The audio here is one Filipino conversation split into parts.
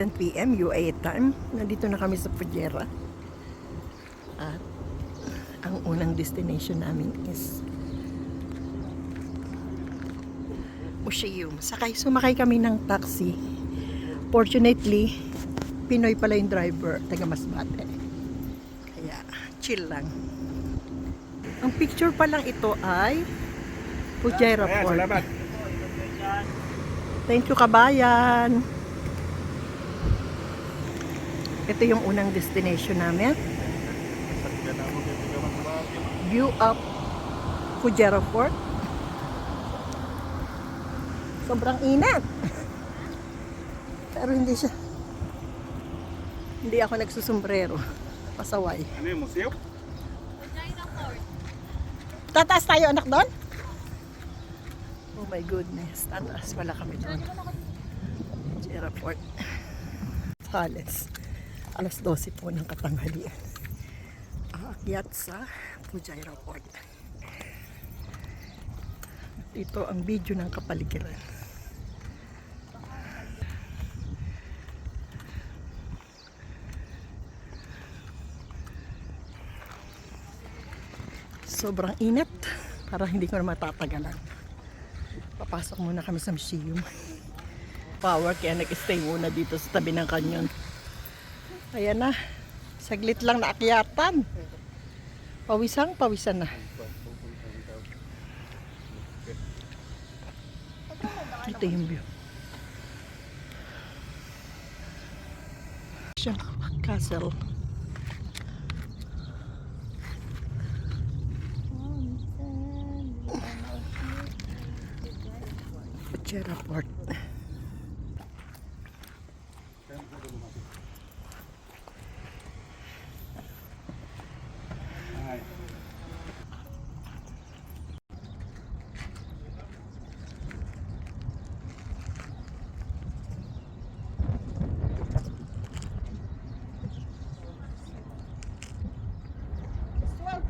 10 PM UAE time. Nandito na kami sa Fujairah. At ang unang destination namin is Museum. Sumakay kami ng taxi. Fortunately, Pinoy pala yung driver, taga Masbate. Kaya chill lang. Ang picture pa lang ito ay Fujairah Port. Salamat. Thank you, kabayan. Ito yung unang destination namin. View of Fujairah Port. Sobrang init. Pero hindi ako nagsusumbrero. Pasaway. Ano yung museo? Tataas tayo, anak, doon? Oh my goodness. Tataas pala kami doon. Fujairah Port. Halos alas 12 po ng katanghalian. Aakyat sa Fujairah Port. Ito ang video ng kapaligiran. Sobrang init. Para hindi ko na matatagalan. Papasok muna kami sa museum. Power, kaya nag-stay muna dito sa tabi ng kanyon. Ayan na. Saglit lang naakyatan. Pawisan na. Ito yung view. Castle. Fujairah Port.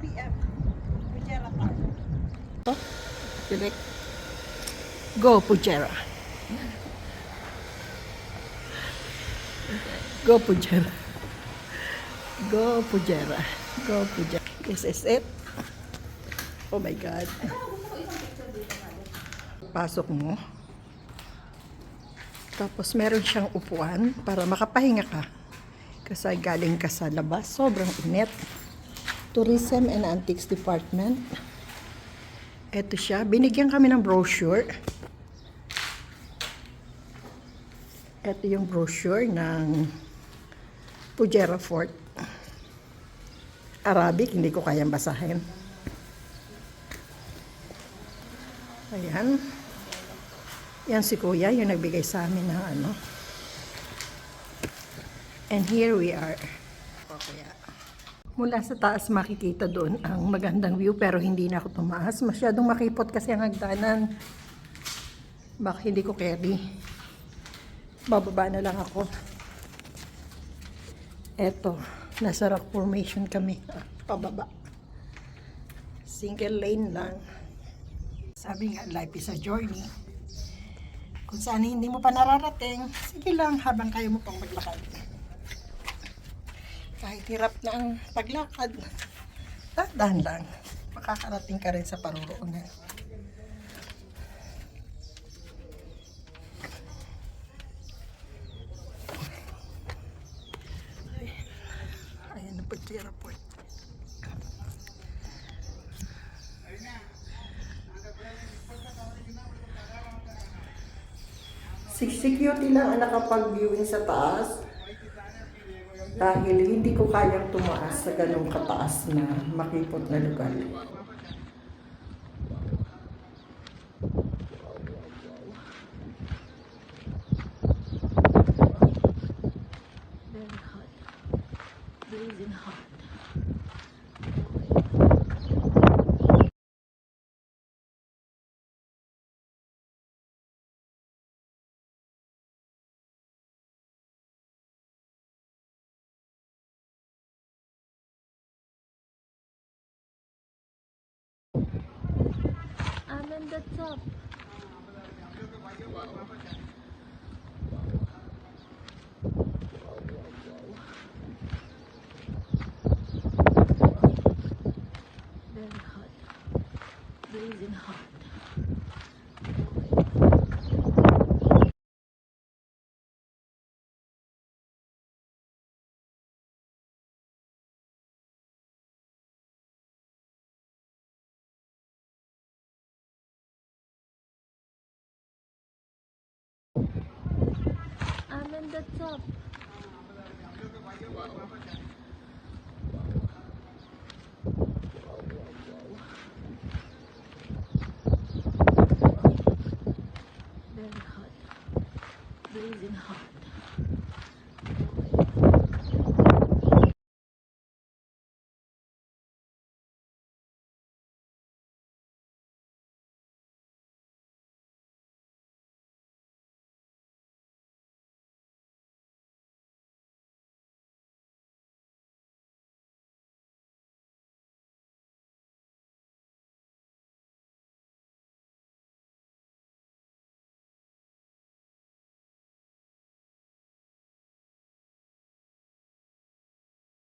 PM. Fujairah Park. Select. Go Fujairah. Go Fujairah. Go Fujairah. Go Fujairah. This is it. Oh my God. Pasok mo. Tapos meron siyang upuan para makapahinga ka. Kasi galing ka sa labas. Sobrang init. Tourism and Antiques Department. Ito siya. Binigyan kami ng brochure. Ito yung brochure ng Fujairah Fort. Arabic, hindi ko kayang basahin. Ayan. Yan si Kuya, yung nagbigay sa amin ng ano. And here we are. Kuya. Mula sa taas makikita doon ang magandang view pero hindi na ako tumaas. Masyadong makipot kasi ang hagdanan. Baka hindi ko carry. Bababa na lang ako. Eto, nasa rock formation kami. Pababa. Single lane lang. Sabi nga, life is a journey. Kung saan hindi mo pa nararating, sige lang habang kayo mo pang maglakad. Kahit hirap na ang paglakad, dahan lang. Makakarating ka rin sa paruroonan. Ayan na Fujairah Port. Security lang ang nakapag-viewing sa taas. Dahil hindi ko kayang tumaas sa ganong kataas na makipot na lugar. Very hot. Blazing hot. I'm in the top. Wow. blazing hot. I'm in the top. Wow.